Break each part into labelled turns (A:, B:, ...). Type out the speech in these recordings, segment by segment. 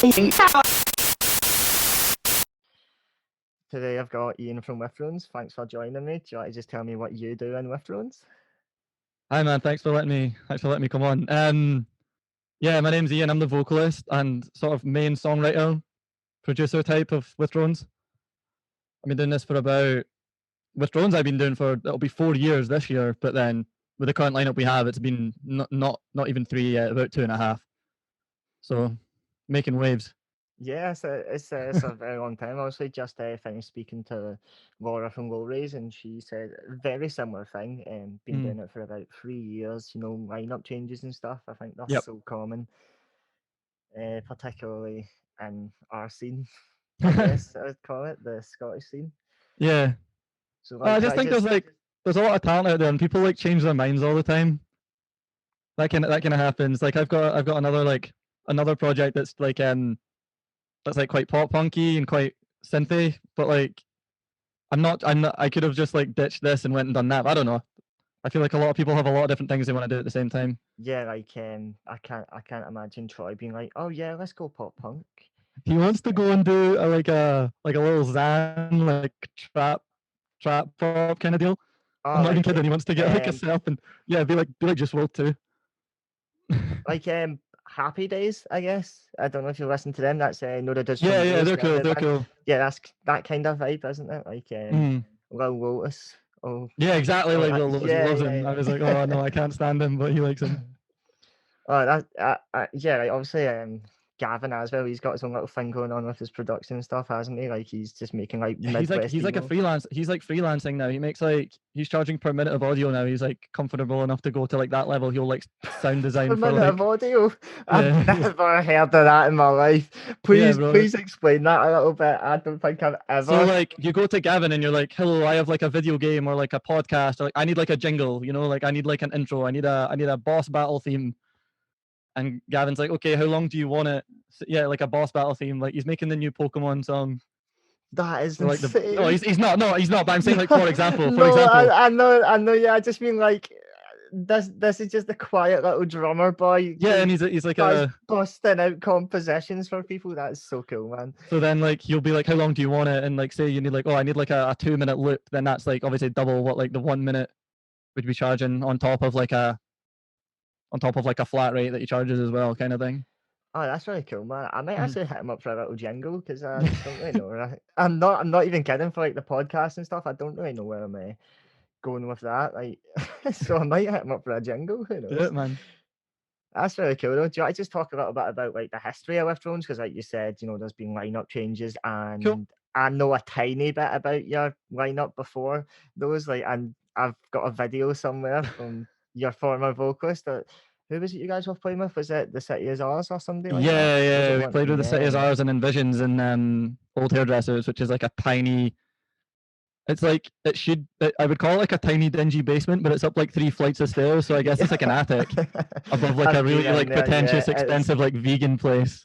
A: Today I've got Ian from Withdrones. Thanks for joining me. Do you want to just tell me what you do in Withdrones?
B: Hi man, thanks for letting me come on. Yeah, my name's Ian. I'm the vocalist and sort of main songwriter, producer type of Withdrones. I've been doing this for about Withdrones. I've been doing for it'll be 4 years this year, but then with the current lineup we have, it's been not even 3 yet, about 2.5. So making waves.
A: Yeah, it's a very long time. Obviously, just finished speaking to Laura from Low Rays, and she said a very similar thing. Been doing it for about 3 years. You know, lineup changes and stuff. I think that's
B: Yep.
A: so common, particularly in our scene. I guess I would call it the Scottish scene.
B: Yeah.
A: So
B: I just think there's a lot of talent out there, and people like change their minds all the time. That kind of happens. Like I've got another project that's like quite pop punky and quite synthy, but like I could have just like ditched this and went and done that. But I don't know. I feel like a lot of people have a lot of different things they want to do at the same time.
A: Yeah, like I can't imagine Troy being like, oh yeah, let's go pop punk.
B: He wants to go and do a little Zan like trap pop kind of deal. I'm not even kidding. He wants to get like a setup and yeah, be like Just World too.
A: Like Happy Days, I guess. I don't know if you listen to them. That's Nora does.
B: Yeah, they're cool. They're cool.
A: Yeah, that's that kind of vibe, isn't it? Like Lil Lotus. Oh.
B: Yeah, exactly. Like Lil Lotus, he loves him. I was like, oh no, I can't stand him, but he likes him.
A: Oh, that yeah. Like obviously, Gavin as well. He's got his own little thing going on with his production and stuff, hasn't he? Like he's just making like
B: he's like a freelance. He's like freelancing now. He makes he's charging per minute of audio now. He's like comfortable enough to go to like that level. He'll like sound design
A: per minute of audio. I've never heard of that in my life. Please explain that a little bit. I don't think I've ever.
B: So like you go to Gavin and you're like, hello, I have like a video game or like a podcast or like I need like a jingle. You know, like I need like an intro. I need a boss battle theme. And Gavin's like, okay, how long do you want it? So, yeah, like a boss battle theme. Like he's making the new Pokemon song.
A: That is
B: like
A: insane.
B: No, he's not. No, he's not. But I'm saying like for example.
A: I know. Yeah, I just mean like this is just a quiet little drummer boy.
B: Yeah, and he's like
A: busting out compositions for people. That's so cool, man.
B: So then like you'll be like, how long do you want it? And like say you need like, oh, I need like a 2-minute loop. Then that's like obviously double what like the 1 minute would be charging on top of like a flat rate that he charges as well, kind of thing.
A: Oh, that's really cool, man. I might actually hit him up for a little jingle because I just don't really know. Right? I'm not even kidding for like the podcast and stuff. I don't really know where I'm going with that. Like, so I might hit him up for a jingle. Who knows?
B: Do it, man.
A: That's really cool, though. Do you want to just talk a little bit about like the history of Withdrones? Because, like you said, you know, there's been lineup changes, and
B: cool.
A: I know a tiny bit about your lineup before those. Like, and I've got a video somewhere from your former vocalist. Who was it you guys were playing with? Was it The City Is Ours or something like that?
B: Yeah. We played with The City Is Ours and Envisions in Old Hairdressers, which is like a tiny. It's like I would call it like a tiny dingy basement, but it's up like 3 flights of stairs. So I guess it's like an attic above like a really like pretentious, expensive like vegan place.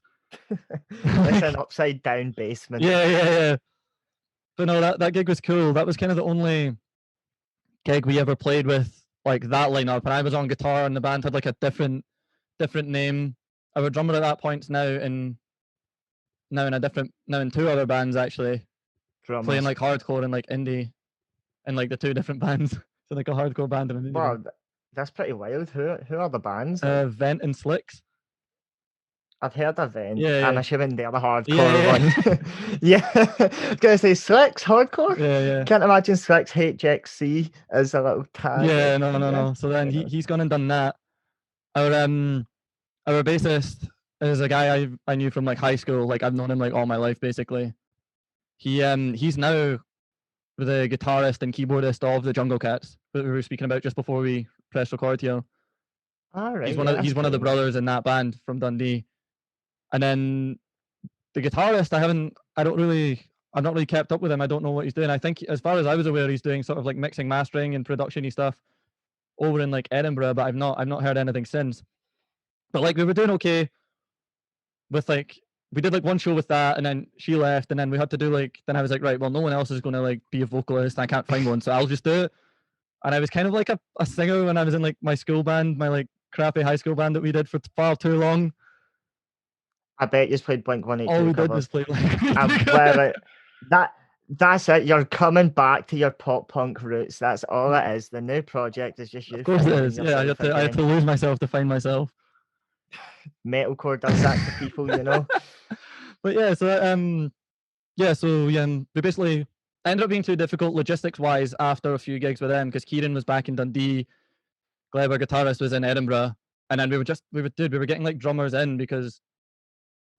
A: It's an upside down basement.
B: Yeah. But no, that gig was cool. That was kind of the only gig we ever played with like that lineup, and I was on guitar, and the band had like a different name. Our drummer at that point's now in 2 other bands actually, playing like hardcore and like indie, and like the 2 different bands. So like a hardcore band and an indie.
A: Wow, that's pretty wild. Who are the bands?
B: Vent and Slicks.
A: I've heard of Vent.
B: Yeah.
A: I'm assuming they're the hardcore one. Yeah. I was gonna say Slicks hardcore.
B: Yeah.
A: Can't imagine Slicks HXC as a little tag.
B: Yeah, no. So then he's gone and done that. Our bassist is a guy I knew from like high school. Like I've known him like all my life basically. He's now the guitarist and keyboardist of the Jungle Cats that we were speaking about just before we pressed record here.
A: All right.
B: He's one of the brothers in that band from Dundee. And then the guitarist, I've not really kept up with him. I don't know what he's doing. I think as far as I was aware, he's doing sort of like mixing, mastering and production-y stuff over in like Edinburgh, but I've not heard anything since. But like we were doing okay with like, we did like one show with that, and then she left, and then we had to do like, then I was like, right, well, no one else is going to like be a vocalist. I can't find one, so I'll just do it. And I was kind of like a singer when I was in like my school band, my like crappy high school band that we did for far too long.
A: I bet you played Blink
B: All
A: 182
B: we did
A: covers.
B: was play
A: And where it, that's it. You're coming back to your pop punk roots. That's all it is. The new project is just
B: Of
A: you
B: course it
A: finding
B: is. Yeah, I
A: yourself
B: had
A: again.
B: to lose myself to find myself.
A: Metalcore does that to people, you know.
B: But yeah, so we basically ended up being too difficult logistics wise after a few gigs with them because Kieran was back in Dundee, Gleb, our guitarist, was in Edinburgh, and then we were getting like drummers in because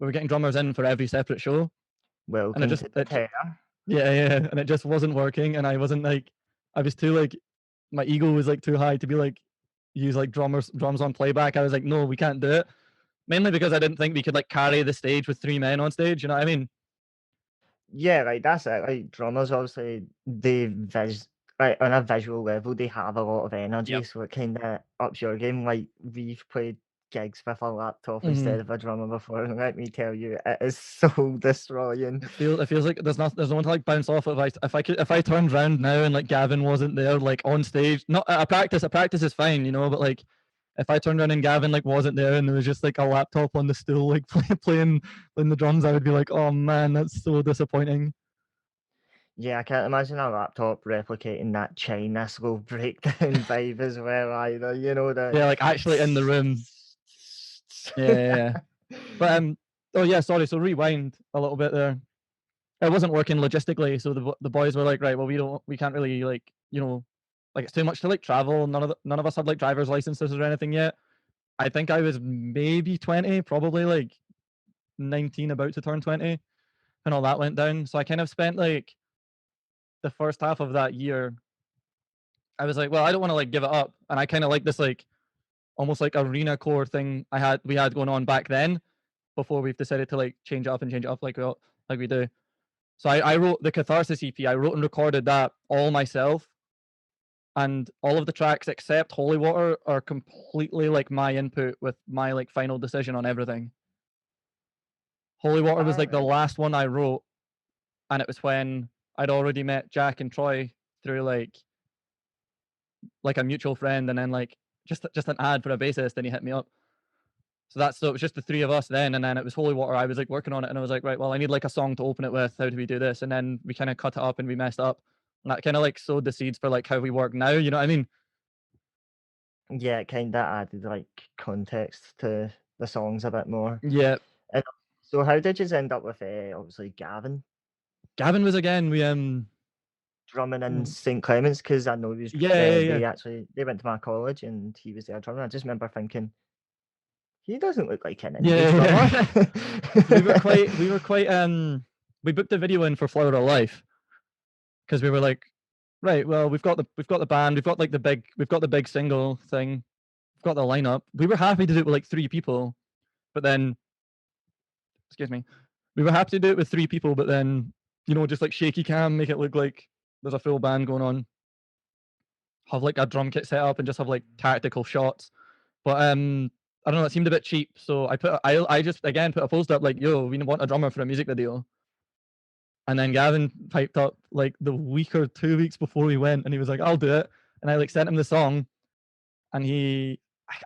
B: we were getting drummers in for every separate show, and
A: Welcome to the pair.
B: yeah, and it just wasn't working, and I wasn't like, I was too like, my ego was like too high to be like use like drums on playback. I was like, no, we can't do it. Mainly because I didn't think we could like carry the stage with 3 men on stage. You know what I mean?
A: Yeah, like that's it. Like drummers, obviously, like on a visual level, they have a lot of energy,
B: Yep.
A: so it kind of ups your game. Like we've played gigs with a laptop instead of a drummer before, and let me tell you, it is so destroying.
B: It feels like there's no one to like bounce off of. If I turned around now and like Gavin wasn't there like on stage, not a practice is fine, you know, but like if I turned around and Gavin like wasn't there and there was just like a laptop on the stool like playing the drums, I would be like, oh man, that's so disappointing.
A: Yeah, I can't imagine a laptop replicating that China slow breakdown vibe as well either. You know the
B: Yeah, like actually in the room. Yeah. But oh yeah, sorry. So rewind a little bit there. It wasn't working logistically, so the boys were like, right, well, we can't really like, you know, like it's too much to like travel. None of us had like driver's licenses or anything yet. I think I was maybe 20, probably like 19, about to turn 20, and all that went down. So I kind of spent like the first half of that year. I was like, well, I don't want to like give it up, and I kind of like this like almost like arena core thing we had going on back then before we've decided to like change it up like we do. So I wrote the Catharsis EP. I wrote and recorded that all myself, and all of the tracks except Holy Water are completely like my input with my like final decision on everything. Holy Water was like the last one I wrote, and it was when I'd already met Jack and Troy through like a mutual friend, and then like just an ad for a bassist, and he hit me up. So it was just the three of us then, and then it was Holy Water. I was like working on it, and I was like, right, well, I need like a song to open it with. How do we do this? And then we kind of cut it up, and we messed up. And that kind of like sowed the seeds for like how we work now. You know what I mean?
A: Yeah, it kind of added like context to the songs a bit more.
B: Yeah.
A: And so, how did you end up with obviously Gavin
B: Gavin was again.
A: drumming in St Clements? Because I know he was,
B: Yeah.
A: they went to my college and he was there drumming. I just remember thinking, he doesn't look like an indie
B: Yeah.
A: drummer.
B: we were quite we booked the video in for Flower of Life because we were like, right, well, we've got the band, we've got the big single thing, we've got the lineup. We were happy to do it with like 3 people, but then excuse me, we were happy to do it with 3 people, but then, you know, just like shaky cam, make it look like there's a full band going on, have like a drum kit set up and just have like tactical shots. But I don't know, it seemed a bit cheap, so I just again put a post up like, yo, we want a drummer for a music video. And then Gavin piped up like the week or 2 weeks before we went, and he was like, I'll do it. And I like sent him the song, and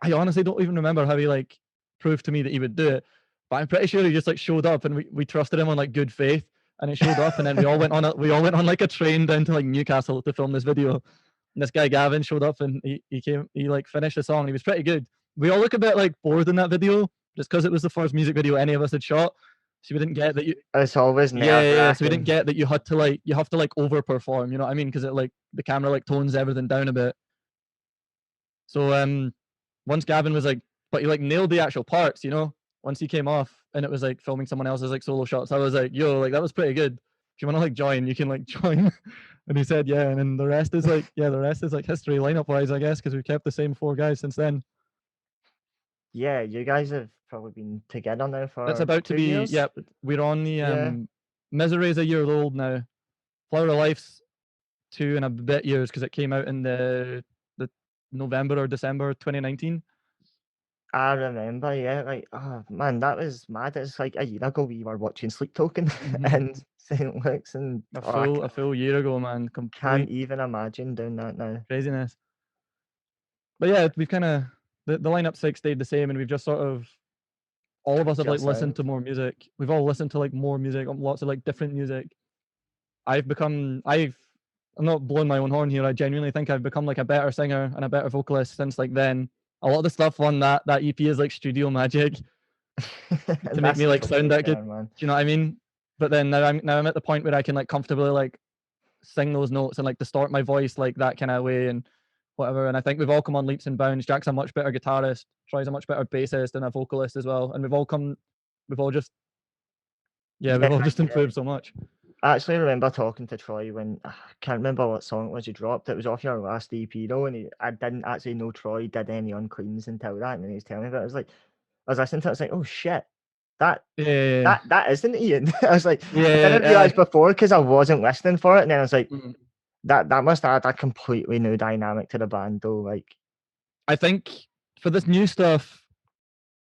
B: I honestly don't even remember how he like proved to me that he would do it, but I'm pretty sure he just like showed up, and we trusted him on like good faith, and he showed up, and then we all went on like a train down to like Newcastle to film this video. And this guy Gavin showed up, and he like finished the song, and he was pretty good. We all look a bit like bored in that video just because it was the first music video any of us had shot, so we didn't get that you
A: It's always
B: yeah, so we didn't
A: nerve-wracking.
B: get that you have to like overperform, you know what I mean? Because it like the camera like tones everything down a bit. So once Gavin was like, but he like nailed the actual parts, you know. Once he came off and it was like filming someone else's like solo shots, I was like, yo, like that was pretty good. If you want to like join, you can like join. And he said, yeah. And then the rest is like history lineup wise, I guess, because we've kept the same 4 guys since then.
A: Yeah, you guys have probably been together now
B: That's
A: for
B: about to
A: 2
B: be,
A: years?
B: yep. We're on the
A: Yeah.
B: Misery is a year old now. Flower of Life's 2 and a bit years because it came out in the November or December 2019.
A: I remember, yeah, like, oh man, that was mad. It's like a year ago we were watching Sleep Token in St. Luke's, and
B: A full year ago, man.
A: can't
B: Complete
A: even imagine doing that now.
B: craziness. But yeah, we've kind of the lineup 6 stayed the same, and we've just sort of all of us have like
A: Just
B: listened to more music. We've all listened to like more music, lots of like different music. I'm not blowing my own horn here. I genuinely think I've become like a better singer and a better vocalist since like then. A lot of the stuff on that EP is like studio magic to make me like sound that good.
A: man.
B: Do you know what I mean? But then now I'm at the point where I can like comfortably like sing those notes and like distort my voice like that kind of way and whatever. And I think we've all come on leaps and bounds. Jack's a much better guitarist. Troy's a much better bassist and a vocalist as well. And we've all just improved so much.
A: I actually remember talking to Troy when I can't remember what song it was you dropped. It was off your last EP though, and I didn't actually know Troy did any uncleans until that, and then he was telling me about it. I was listening to it, I was like, oh shit, that isn't Ian. I was like, I didn't realize before because I wasn't listening for it, and then I was like, that must add a completely new dynamic to the band though. Like,
B: I think for this new stuff,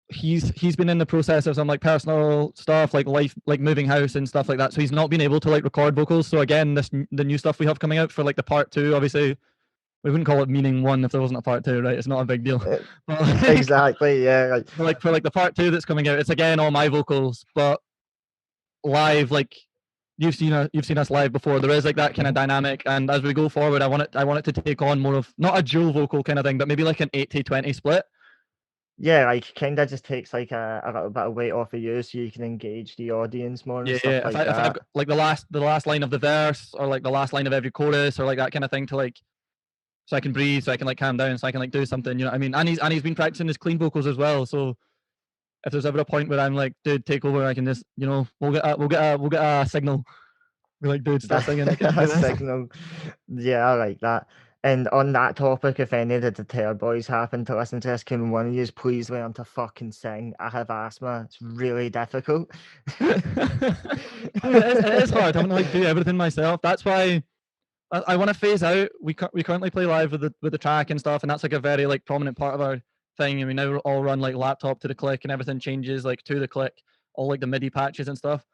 B: he's been in the process of some like personal stuff, like life, like moving house and stuff like that. So he's not been able to like record vocals. So again, the new stuff we have coming out for like the part 2, obviously, we wouldn't call it meaning 1 if there wasn't a part 2, right? It's not a big deal.
A: Exactly, yeah.
B: Like for like the part 2 that's coming out, it's again all my vocals, but live. Like you've seen us live before. There is like that kind of dynamic, and as we go forward, I want it to take on more of not a dual vocal kind of thing, but maybe like an 80-20 split.
A: Yeah, like kind of just takes like a little bit of weight off of you, so you can engage the audience more. And stuff like that.
B: If I've got like the last line of the verse, or like the last line of every chorus, or like that kind of thing, to like, so I can breathe, so I can like calm down, so I can like do something. You know what I mean? And he's been practicing his clean vocals as well. So if there's ever a point where I'm like, dude, take over, I can just, you know, we'll get a signal. We're like, dude, start singing.
A: A signal. Yeah, I like that. And on that topic, if any of the Deter boys happen to listen to this, can one of you please learn to fucking sing? I have asthma. It's really difficult.
B: It is hard. I'm gonna like do everything myself. That's why I want to phase out. We currently play live with the track and stuff, and that's like a very like prominent part of our thing. And we now all run like laptop to the click, and everything changes like to the click, all like the MIDI patches and stuff.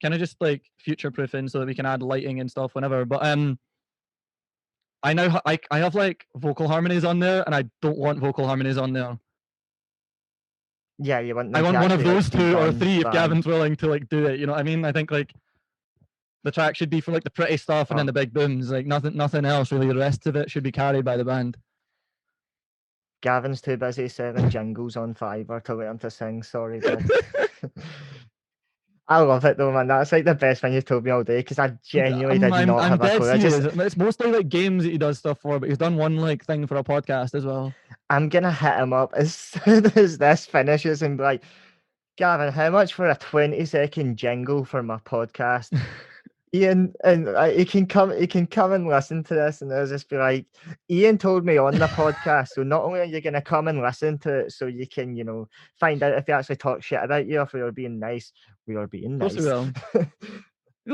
B: Kind of just like future proofing so that we can add lighting and stuff whenever. But I have like vocal harmonies on there, and I don't want vocal harmonies on there.
A: Yeah, you want.
B: I want one of those 2 or 3 if Gavin's willing to like do it. You know what I mean? I think like the track should be for like the pretty stuff and then the big booms. Like nothing else really. The rest of it should be carried by the band.
A: Gavin's too busy selling jingles on Fiverr to learn to sing. Sorry, bud. I love it though, man. That's like the best thing you've told me all day, because I genuinely did not have a clue.
B: It's mostly like games that he does stuff for, but he's done one like thing for a podcast as well.
A: I'm gonna hit him up as soon as this finishes and be like, Gavin, how much for a 20-second jingle for my podcast? Ian, and he can come and listen to this, and I'll just be like, Ian told me on the podcast, so not only are you gonna come and listen to it, so you can, you know, find out if he actually talks shit about you, or if we are being nice. We are being nice.
B: Of course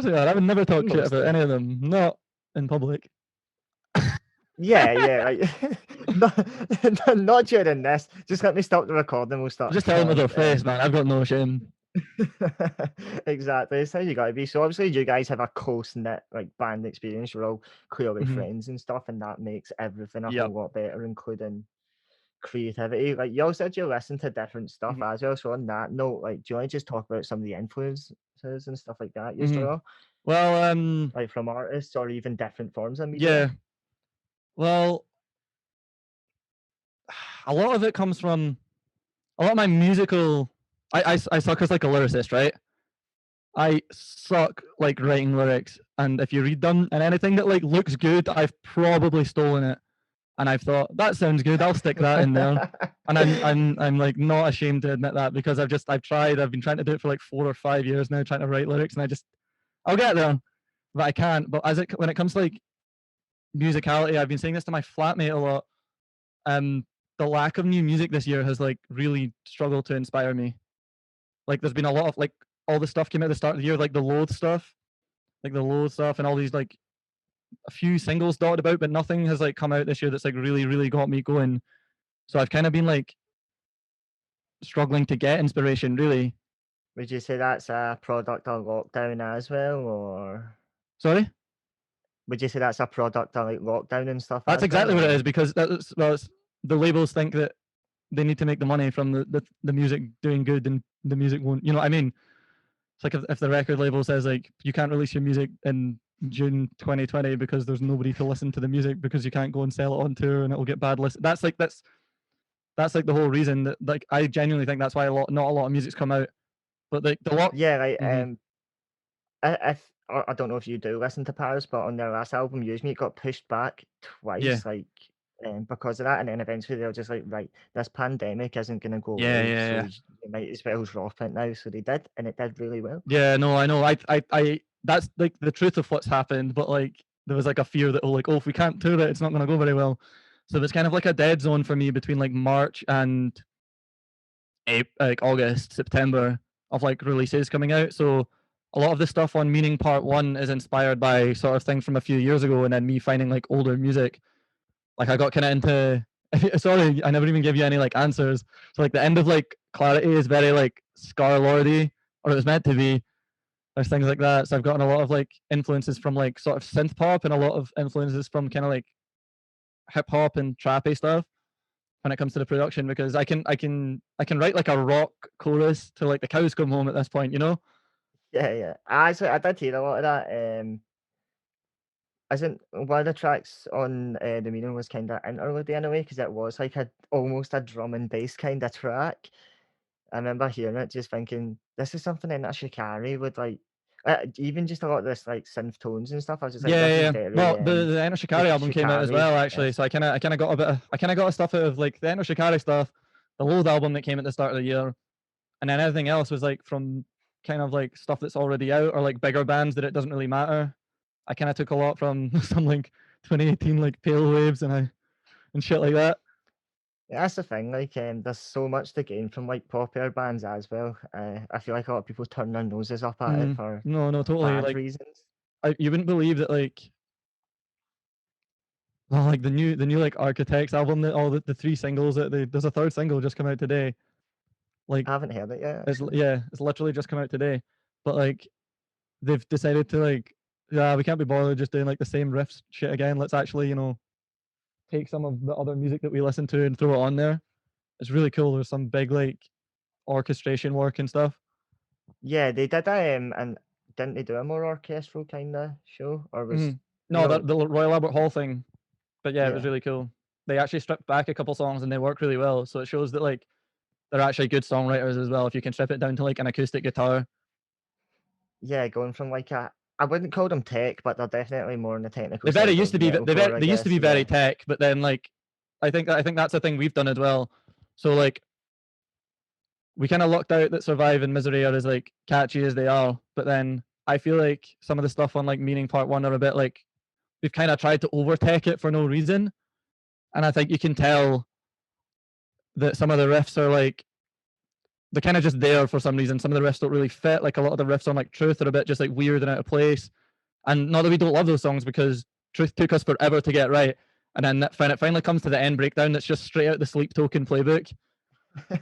B: we will. I would never talk shit about any of them, not in public.
A: Yeah, like, not during this. Just let me stop the recording. We'll start.
B: Just tell them with their face, man. I've got no shame.
A: Exactly, it's how you gotta be. So obviously you guys have a close-knit like band experience. You're all clearly friends and stuff, and that makes everything a whole lot better, including creativity. Like you all said you listen to different stuff as well. So on that note, like, do you want to just talk about some of the influences and stuff like that you draw?
B: Well,
A: like from artists or even different forms of media?
B: Yeah. Well, a lot of it comes from a lot of my musical. I suck as like a lyricist, right? I suck like writing lyrics, and if you read them and anything that like looks good, I've probably stolen it, and I've thought that sounds good, I'll stick that in there, and I'm like not ashamed to admit that, because I've been trying to do it for like 4 or 5 years now, trying to write lyrics, and I'll get there, but I can't. But when it comes to like musicality, I've been saying this to my flatmate a lot. The lack of new music this year has like really struggled to inspire me. Like there's been a lot of like all the stuff came out at the start of the year, like the Loathe stuff, and all these like a few singles dotted about, but nothing has like come out this year that's like really, really got me going. So I've kind of been like struggling to get inspiration, really.
A: Would you say that's a product of lockdown as well, or?
B: Sorry?
A: Would you say that's a product of like lockdown and stuff?
B: That's exactly what it is, because the labels think that they need to make the money from the music doing good and the music won't, you know what I mean? It's like if the record label says like you can't release your music in June 2020 because there's nobody to listen to the music because you can't go and sell it on tour and it'll get bad listen. That's like the whole reason that, like, I genuinely think that's why not a lot of music's come out. But like the lot.
A: Yeah, like
B: Mhm.
A: I don't know if you do listen to Paris, but on their last album, Use Me, it got pushed back
B: Yeah.
A: twice, like because of that, and then eventually they were just like, right, this pandemic isn't gonna go
B: Yeah,
A: away,
B: yeah,
A: so
B: yeah.
A: you might as well drop it now. So they did, and it did really well.
B: Yeah, no, I know. I that's like the truth of what's happened, but like there was like a fear that, oh, like, oh, if we can't tour it, it's not gonna go very well. So it's kind of like a dead zone for me between like March and like August, September of like releases coming out. So a lot of the stuff on Meaning Part One is inspired by sort of things from a few years ago, and then me finding like older music. Like I got kind of into. Sorry, I never even gave you any like answers. So like the end of like Clarity is very like Scar Lordy, or it was meant to be. There's things like that. So I've gotten a lot of like influences from like sort of synth pop and a lot of influences from kind of like hip hop and trappy stuff when it comes to the production, because I can write like a rock chorus to like the cows come home at this point, you know?
A: Yeah, yeah. I did hear a lot of that. Isn't one of the tracks on the Meaning was kind of interlude anyway, because it was like almost a drum and bass kind of track. I remember hearing it, just thinking, this is something in that Shikari would like, even just a lot of this like synth tones and stuff. I was just like,
B: Yeah,
A: this
B: yeah,
A: is
B: yeah.
A: very
B: Well, the Enter Shikari album came out as
A: Shikari
B: well, actually. So
A: esque.
B: I kind of got a bit of, I kind of got stuff out of like the Enter Shikari stuff, the Loathe album that came at the start of the year, and then everything else was like from kind of like stuff that's already out or like bigger bands that it doesn't really matter. I kind of took a lot from some like 2018 like Pale Waves and shit like that.
A: Yeah, that's the thing. Like, there's so much to gain from like popular bands as well. I feel like a lot of people turn their noses up at it for
B: No, no, totally.
A: bad
B: Like
A: reasons.
B: you wouldn't believe that like, well, like the new like Architects album, that all the three singles that there's a third single just come out today. Like
A: I haven't heard it yet,
B: it's
A: actually.
B: yeah, it's literally just come out today. But like they've decided to like, yeah, we can't be bothered just doing like the same riffs shit again. Let's actually, take some of the other music that we listen to and throw it on there. It's really cool. There's some big like orchestration work and stuff.
A: Yeah, they did and didn't they do a more orchestral kind of show, or was
B: No,
A: no?
B: the Royal Albert Hall thing. But yeah, it was
A: Yeah,
B: really cool. They actually stripped back a couple songs and they work really well. So it shows that like they're actually good songwriters as well. If you can strip it down to like an acoustic guitar.
A: yeah, going from like I wouldn't call them tech, but they're definitely more on the technical
B: They very
A: side
B: used
A: of
B: to be
A: metalcore, I
B: they used to
A: guess.
B: be very
A: Yeah,
B: tech, but then like I think that's the thing we've done as well. So like we kind of looked out that Survive and Misery are as like catchy as they are, but then I feel like some of the stuff on like Meaning Part One are a bit like we've kind of tried to over tech it for no reason, and I think you can tell that some of the riffs are like they're kind of just there for some reason. Some of the riffs don't really fit. Like a lot of the riffs on like Truth are a bit just like weird and out of place. And not that we don't love those songs, because Truth took us forever to get right. And then when it finally comes to the end breakdown, that's just straight out the Sleep Token playbook.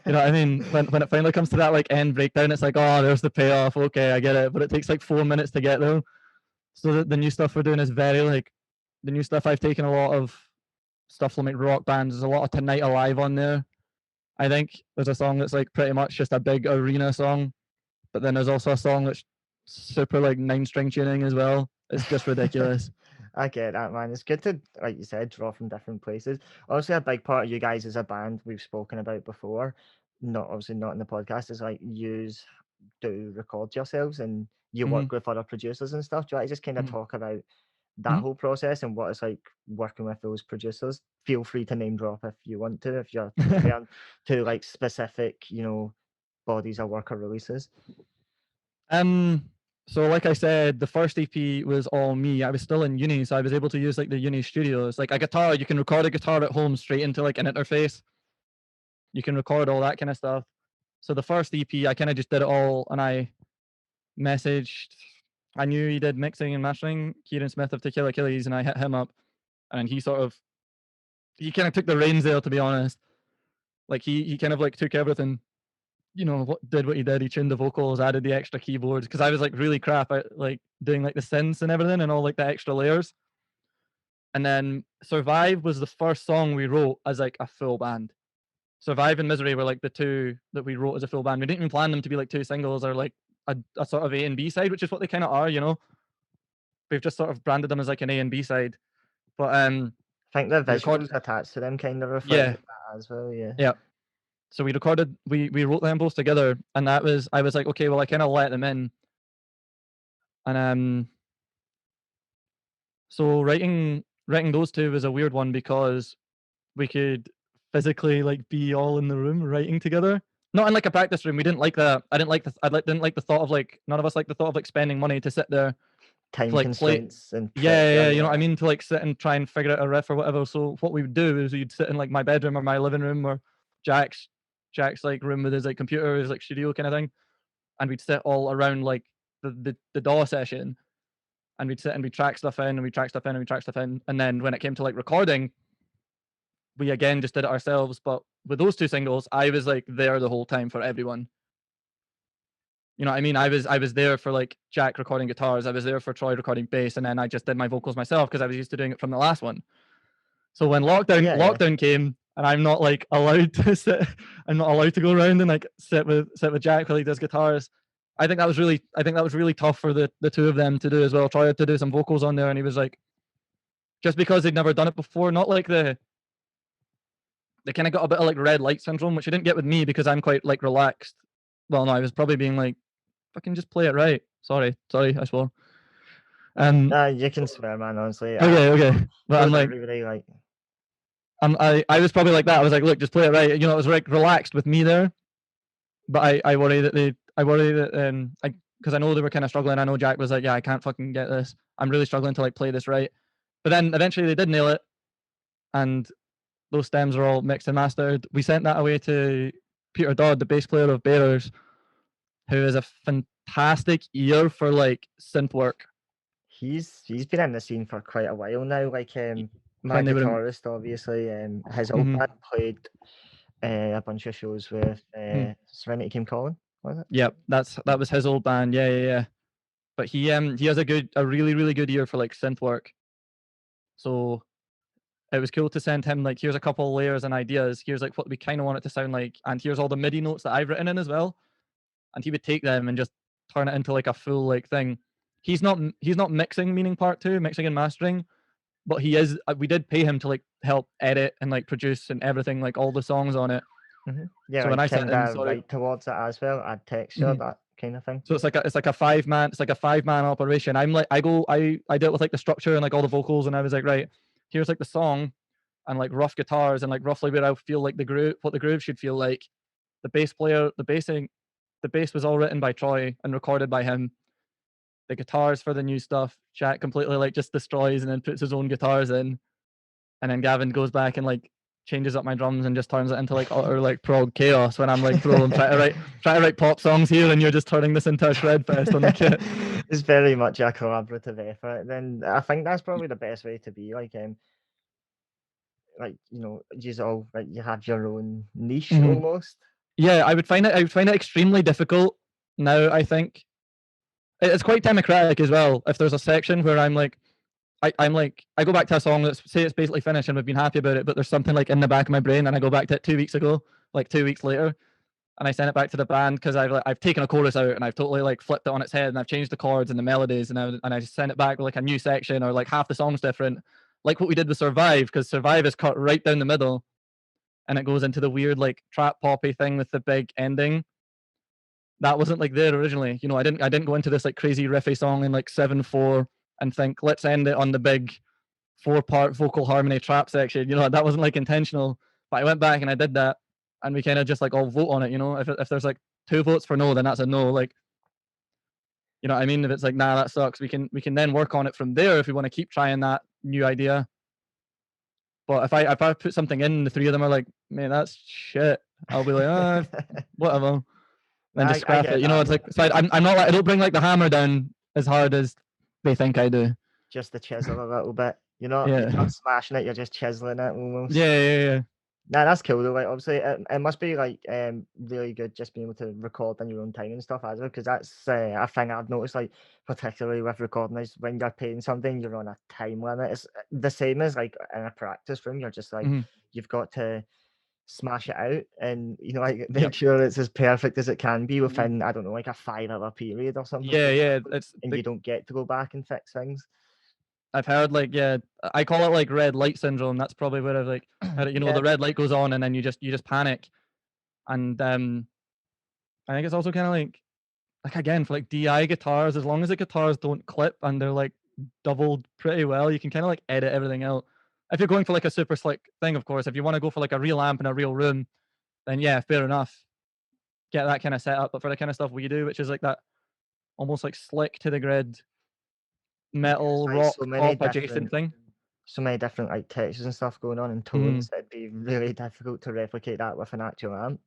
B: You know what I mean? When it finally comes to that like end breakdown, it's like, oh, there's the payoff. Okay, I get it. But it takes like 4 minutes to get there. So the new stuff we're doing is very like the new stuff. I've taken a lot of stuff from like rock bands. There's a lot of Tonight Alive on there. I think there's a song that's like pretty much just a big arena song, but then there's also a song that's super like 9 string tuning as well. It's just ridiculous.
A: I get that, man. It's good to, like you said, draw from different places. Obviously, a big part of you guys as a band we've spoken about before, not obviously not in the podcast, is like do record yourselves and you
B: Mm-hmm.
A: work with other producers and stuff. Do you want to just kind of
B: Mm-hmm.
A: talk about that
B: Mm-hmm.
A: whole process and what it's like working with those producers? Feel free to name drop if you want to, if you're referring to like specific, bodies of work or releases.
B: um. So like I said, the first EP was all me. I was still in uni, so I was able to use like the uni studios. Like a guitar, you can record a guitar at home straight into like an interface. You can record all that kind of stuff. So the first EP, I kind of just did it all, and I messaged. I knew he did mixing and mastering, Kieran Smith of Tequila Achilles, and I hit him up, and he kind of took the reins there, to be honest. Like he kind of like took everything, did what he did. He tuned the vocals, added the extra keyboards, because I was like really crap at like doing like the synths and everything and all like the extra layers. And then Survive was the first song we wrote as like a full band. Survive and Misery were like the two that we wrote as a full band. We didn't even plan them to be like two singles or like a sort of A and B side, which is what they kind of are, you know. We've just sort of branded them as like an A and B side. But
A: I think the
B: we recorded,
A: visuals attached to them kind of
B: yeah,
A: reflected that as well. Yeah.
B: yeah. So we recorded, we wrote them both together, and I was like, okay, well, I kind of let them in, and so writing those two was a weird one because we could physically like be all in the room writing together. Not in like a practice room. We didn't like that. I didn't like the didn't like the thought of like none of us like the thought of like spending money to sit there to
A: Time
B: like play.
A: constraints and
B: Yeah,
A: pressure.
B: you know what I
A: Yeah.
B: mean? To like sit and try and figure out a riff or whatever. So what we would do is we'd sit in like my bedroom or my living room or Jack's like room with his like computer, his like studio kind of thing, and we'd sit all around like the DAW session, and we'd sit and we'd track stuff in and we'd track stuff in and we'd track stuff in, and then when it came to like recording, we again just did it ourselves. But with those two singles, I was like there the whole time for everyone. You know what I mean? I was there for like Jack recording guitars, I was there for Troy recording bass, and then I just did my vocals myself because I was used to doing it from the last one. So when
A: Yeah.
B: lockdown came and I'm not like allowed to sit, I'm not allowed to go around and like sit with Jack while he does guitars. I think that was really tough for the two of them to do as well. Troy had to do some vocals on there, and he was like, just because they'd never done it before, not like they kind of got a bit of like red light syndrome, which you didn't get with me because I'm quite like relaxed. Well, no, I was probably being like, fucking just play it right. Sorry, I swore.
A: You can swear, man. Honestly,
B: Okay. But I'm
A: told
B: like,
A: everybody like
B: I was probably like that. I was like, look, just play it right. You know, it was like relaxed with me there. But I worry that because I know they were kind of struggling. I know Jack was like, yeah, I can't fucking get this. I'm really struggling to like play this right. But then eventually they did nail it, and those stems are all mixed and mastered. We sent that away to Peter Dodd, the bass player of Bearers, who is a fantastic ear for like synth work.
A: he's been in the scene for quite a while now. Like my
B: When they were in,
A: guitarist, obviously, his old
B: Mhm.
A: band played a bunch of shows with
B: Hmm.
A: Serenity Came Calling, was it?
B: Yep, that was his old band. Yeah. But he has a really good ear for like synth work. So it was cool to send him like, here's a couple layers and ideas. Here's like what we kind of want it to sound like, and here's all the MIDI notes that I've written in as well. And he would take them and just turn it into like a full like thing. He's not mixing, meaning part two, mixing and mastering, but he is. We did pay him to like help edit and like produce and everything, like all the songs on it.
A: Yeah,
B: So when
A: like
B: I sent
A: kind
B: him,
A: of
B: sorry,
A: right towards it as well, add texture,
B: Mhm.
A: that kind of thing.
B: So it's like a 5-man operation. I'm like, I dealt with like the structure and like all the vocals, and I was like, right, here's like the song and like rough guitars and like roughly where I feel like what the groove should feel like. The bass player, the bass was all written by Troy and recorded by him. The guitars for the new stuff, Jack completely like just destroys and then puts his own guitars in, and then Gavin goes back and like changes up my drums and just turns it into like utter like prog chaos when I'm like trying to write pop songs here, and you're just turning this into a shred fest on the kit.
A: It's very much a collaborative effort. Then I think that's probably the best way to be. Like you all like you have your own niche
B: Mhm.
A: almost.
B: Yeah, I would find it extremely difficult now. I think it's quite democratic as well. If there's a section where I'm like, I'm like, I go back to a song that's say it's basically finished and we've been happy about it, but there's something like in the back of my brain, and I go back to it 2 weeks ago, like 2 weeks later, and I send it back to the band because I've taken a chorus out and I've totally like flipped it on its head and I've changed the chords and the melodies, and I just send it back with like a new section or like half the song's different, like what we did with Survive, because Survive is cut right down the middle, and it goes into the weird like trap poppy thing with the big ending. That wasn't like there originally. You know, I didn't go into this like crazy riffy song in like 7/4 and think let's end it on the big 4-part vocal harmony trap section. You know, that wasn't like intentional. But I went back and I did that, and we kind of just like all vote on it. You know, if there's like 2 votes for no, then that's a no. Like, you know what I mean? If it's like nah, that sucks, we can then work on it from there if we want to keep trying that new idea. But if I put something in, the three of them are like, man, that's shit. I'll be like, whatever. Then just
A: I
B: scrap
A: get
B: it. You know,
A: that.
B: it's like, so I'm not like, I don't bring like the hammer down as hard as they think I do.
A: Just to chisel a little bit. You're
B: Yeah.
A: not smashing it. You're just chiseling it almost.
B: Yeah.
A: Nah, that's cool though. Like obviously, it must be like really good just being able to record on your own time and stuff as well. Because that's a thing I've noticed. Like particularly with recording is when you're playing something, you're on a time limit. It's the same as like in a practice room. You're just like
B: Mhm.
A: you've got to smash it out, and like
B: Yep.
A: make sure it's as perfect as it can be within, I don't know, like a 5 hour period or something.
B: Yeah, yeah. It's
A: And you don't get to go back and fix things.
B: I've heard like, yeah, I call it like red light syndrome. That's probably where I've like heard it,
A: Yeah.
B: the red light goes on and then you just panic. And I think it's also kind of like again for like DI guitars, as long as the guitars don't clip and they're like doubled pretty well, you can kind of like edit everything out. If you're going for like a super slick thing, of course, if you want to go for like a real amp in a real room, then yeah, fair enough. Get that kind of setup. But for the kind of stuff we do, which is like that almost like slick to the grid metal
A: Like
B: rock
A: so many
B: pop adjacent
A: different,
B: thing.
A: so many different like textures and stuff going on and tones, it'd be really difficult to replicate that with an actual amp.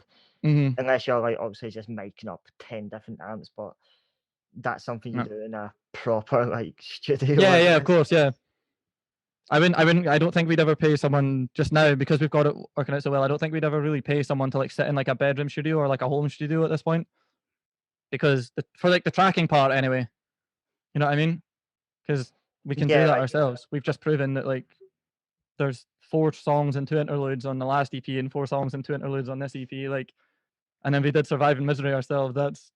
B: Mm-hmm.
A: Unless you're like obviously just miking up 10 different amps, but that's something you
B: Yeah.
A: do in a proper like studio.
B: Yeah,
A: I
B: yeah, of
A: guess.
B: course, yeah. I don't think we'd ever pay someone just now because we've got it working out so well. I don't think we'd ever really pay someone to like sit in like a bedroom studio or like a home studio at this point, because for like the tracking part anyway, you know what I mean? Because we can do
A: Yeah,
B: that
A: like
B: ourselves. We've just proven that like there's 4 songs and 2 interludes on the last EP and 4 songs and 2 interludes on this EP, like, and then we did Survive in Misery ourselves. That's,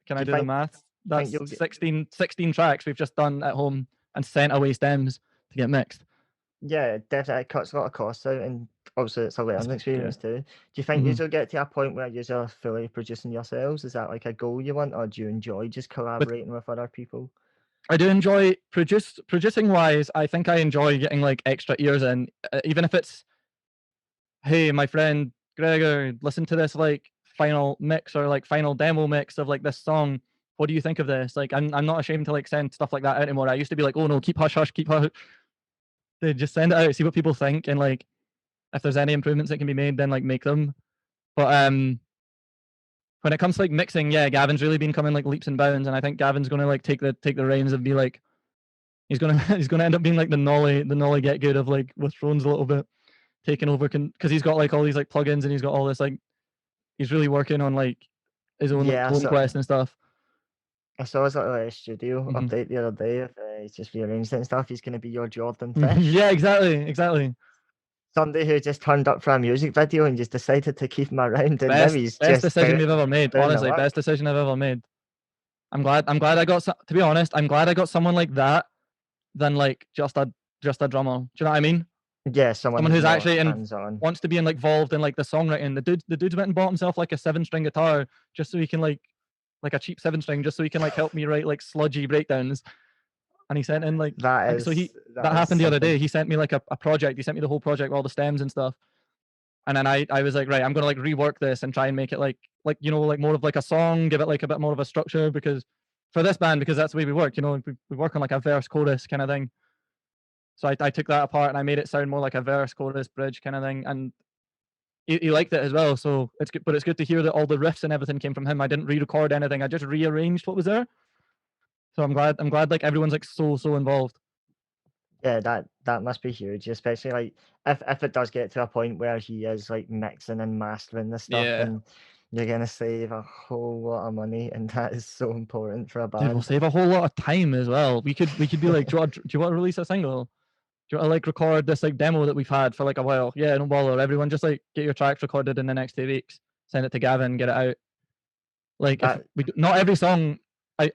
B: can
A: do
B: I
A: you
B: do the
A: think
B: math?
A: think
B: That's
A: you'll get
B: 16 tracks we've just done at home and sent away stems to get mixed.
A: yeah, definitely it cuts a lot of costs out, and obviously it's a learning
B: Yeah.
A: experience too. Do you think
B: Mhm.
A: you'll get to a point where you're fully producing yourselves? Is that like a goal you want, or do you enjoy just
B: With
A: collaborating with other people?
B: I do enjoy producing wise. I think I enjoy getting like extra ears in, even if it's, hey, my friend Gregor, listen to this like final mix or like final demo mix of like this song. What do you think of this? Like, I'm not ashamed to like send stuff like that out anymore. I used to be like, oh no, keep hush hush, keep hush. They just send it out, see what people think, and like if there's any improvements that can be made, then like make them. But when it comes to like mixing, yeah, Gavin's really been coming like leaps and bounds, and I think Gavin's gonna like take the reins and be like, he's gonna he's gonna end up being like the Nolly get good of like Withdrones a little bit, taking over because he's got like all these like plugins and he's got all this like, he's really working on like his own like
A: Yeah,
B: clone quest and stuff.
A: I saw his little studio
B: Mhm.
A: update the other day. If he's just rearranged it and stuff, he's going to be your Jordan Fish.
B: Yeah, exactly.
A: Somebody who just turned up for a music video and just decided to keep him around, and now
B: Best
A: he's
B: best
A: just
B: decision we've ever made.
A: doing the
B: Honestly,
A: work.
B: best decision I've ever made. I'm glad I got to be honest, I'm glad I got someone like that than like just a drummer. Do you know what I mean?
A: Yeah, someone
B: Someone
A: who's
B: who's
A: more
B: actually
A: hands-on.
B: wants to be involved in like the songwriting. The dude's went and bought himself like a 7-string guitar just so he can like a cheap 7-string just so he can like help me write like sludgy breakdowns. And he sent in like, so that
A: That is
B: happened the other
A: something.
B: day. He sent me like a project. He sent me the whole project with all the stems and stuff. And then I was like, right, I'm gonna like rework this and try and make it like like more of like a song, give it like a bit more of a structure, because for this band, because that's the way we work, we work on like a verse chorus kind of thing. So I took that apart and I made it sound more like a verse chorus bridge kind of thing, and he liked it as well. So it's good, but it's good to hear that all the riffs and everything came from him. I didn't re-record anything. I just rearranged what was there. So I'm glad like everyone's like so involved.
A: Yeah, that must be huge, especially like if it does get to a point where he is like mixing and mastering the stuff,
B: Yeah.
A: and you're gonna save a whole lot of money, and that is so important for a
B: Dude, we'll
A: band.
B: save a whole lot of time as well. We could be like, do you want to release a single? Do you want to like record this like demo that we've had for like a while? Yeah, no bother. Everyone just like get your tracks recorded in the next 2 weeks. Send it to Gavin, get it out. Like if
A: That
B: not every song.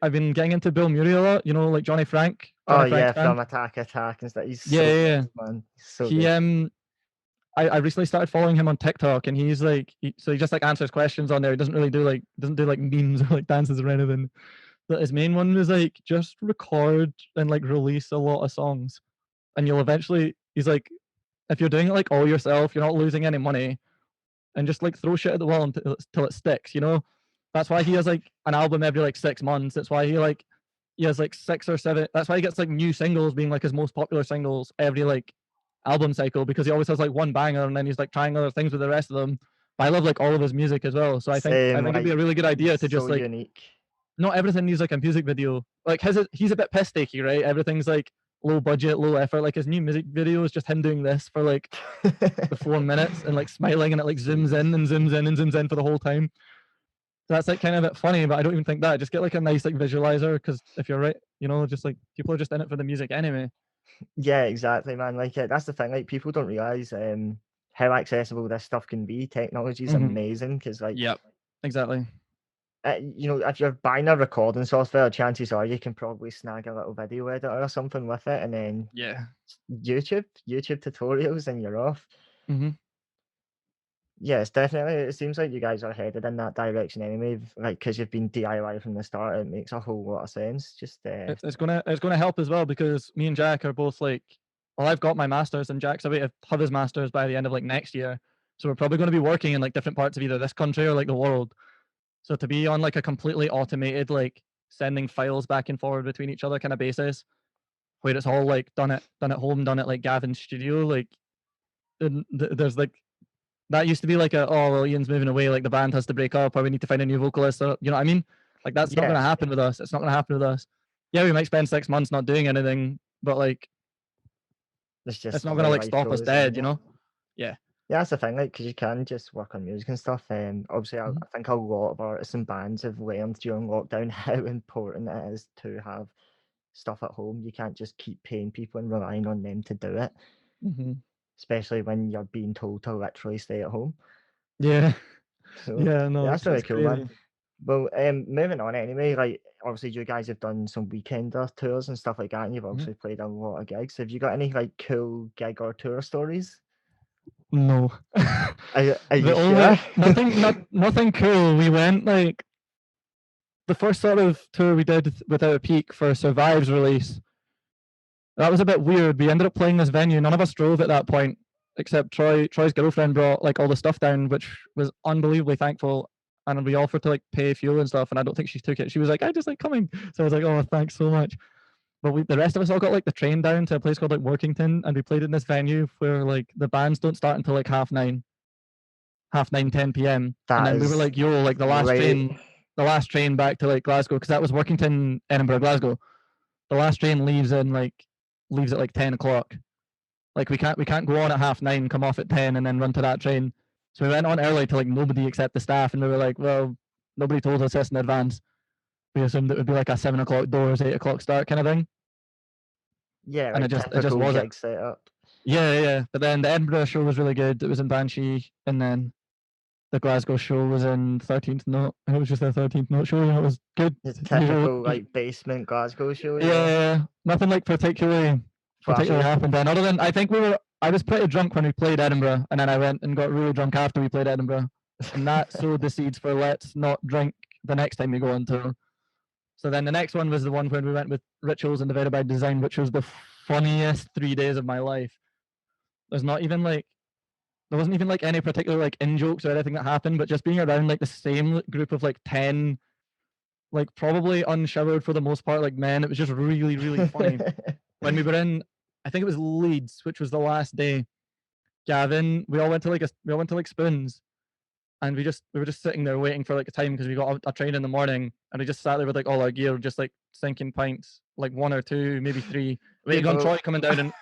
B: I've been getting into Bill Murray a lot. Like Johnny
A: oh
B: Frank's
A: yeah,
B: band.
A: from Attack and stuff. He's
B: Yeah,
A: so
B: yeah, yeah.
A: good, man. He's so
B: He
A: good.
B: I recently started following him on TikTok, and he's like, so he just like answers questions on there. He doesn't do like memes or like dances or anything. But his main one was like, just record and like release a lot of songs, and you'll eventually. He's like, if you're doing it like all yourself, you're not losing any money, and just like throw shit at the wall until it sticks. That's why he has like an album every like 6 months. That's why he has like 6 or 7. That's why he gets like new singles being like his most popular singles every like album cycle, because he always has like one banger and then he's like trying other things with the rest of them. But I love like all of his music as well. So I
A: Same,
B: think it'd be a
A: like
B: really good idea
A: he's
B: to just
A: so
B: like,
A: unique.
B: not everything needs like a music video. Like he's a bit piss takey, right? Everything's like low budget, low effort. Like his new music video is just him doing this for like the 4 minutes and like smiling, and it like zooms in and zooms in and zooms in for the whole time. So that's like kind of a bit funny, but I don't even think that. Just get like a nice like visualizer, because if you're right, just like people are just in it for the music anyway.
A: Yeah, exactly, man. Like that's the thing. Like people don't realize how accessible this stuff can be. Technology is amazing because, like,
B: Yep, exactly.
A: you know, if you're buying a recording software, chances are you can probably snag a little video editor or something with it, and then
B: Yeah.
A: YouTube tutorials, and you're off.
B: Mm-hmm.
A: Yeah, it's definitely. It seems like you guys are headed in that direction anyway. Like, because you've been DIY from the start, it makes a whole lot of sense. Just
B: It's gonna help as well because me and Jack are both like, well, I've got my masters and Jack's about to have his masters by the end of like next year, so we're probably going to be working in like different parts of either this country or like the world. So to be on like a completely automated like sending files back and forward between each other kind of basis, where it's all like done at home, done at like Gavin's studio, like there's like that used to be like a, oh well, Ian's moving away, like the band has to break up or we need to find a new vocalist, or you know what I mean? Like that's not
A: yeah,
B: going to happen with us. It's not going to happen with us. Yeah, we might spend 6 months not doing anything, but like
A: it's just
B: it's not
A: the
B: going to
A: way
B: like
A: life
B: stop us
A: goes.
B: dead, you know? Yeah.
A: Yeah, that's the thing, like, because you can just work on music and stuff. Obviously, I think a lot of artists and bands have learned during lockdown how important it is to have stuff at home. You can't just keep paying people and relying on them to do it,
B: Mm-hmm.
A: especially when you're being told to literally stay at home.
B: Yeah.
A: So
B: Yeah, no,
A: yeah, that's really
B: it's
A: cool, man.
B: crazy.
A: Well, moving on anyway, like obviously you guys have done some weekender tours and stuff like that, and you've
B: Mhm.
A: obviously played a lot of gigs. Have you got any like cool gig or tour stories?
B: No.
A: Are
B: The
A: you
B: only
A: sure?
B: nothing cool. We went like the first sort of tour we did without a peak for Survive's release. That was a bit weird. We ended up playing this venue. None of us drove at that point, except Troy. Troy's girlfriend brought like all the stuff down, which was unbelievably thankful. And we offered to like pay fuel and stuff, and I don't think she took it. She was like, "I just like coming," so I was like, "Oh, thanks so much." But the rest of us all got like the train down to a place called like Workington, and we played in this venue where like the bands don't start until like half nine, 10 p.m. And
A: That
B: then we were
A: is
B: like, "Yo, like
A: right.
B: the last train back to like Glasgow, because that was Workington, Edinburgh, Glasgow. The last train leaves at like 10 o'clock. Like we can't go on at half nine, come off at 10, and then run to that train. So we went on early to like nobody except the staff, and we were like, well, nobody told us this in advance. We assumed it would be like a 7 o'clock doors, 8 o'clock start kind of thing,
A: Yeah,
B: and
A: like
B: it just
A: typical
B: wasn't.
A: gig setup.
B: Yeah. But then the Edinburgh show was really good. It was in Banshee, and then the Glasgow show was in 13th Note, and it was just a 13th Note show, and it was good.
A: Just typical like basement Glasgow show, yeah.
B: Yeah, nothing like particularly
A: Flashy.
B: happened then. Other than I was pretty drunk when we played Edinburgh, and then I went and got really drunk after we played Edinburgh, and that sowed the seeds for let's not drink the next time we go on tour. So then the next one was the one when we went with Rituals and Divided by Design, which was the funniest 3 days of my life. There's not even like there wasn't even like any particular like in jokes or anything that happened, but just being around like the same group of like 10, like probably unshowered for the most part, like men, it was just really, really funny. When we were in, I think it was Leeds, which was the last day. Gavin, we all went to like Spoons, and we were just sitting there waiting for like a time because we got a train in the morning, and we just sat there with like all our gear, just like sinking pints, like one or two, maybe three, waiting on Troy coming down, and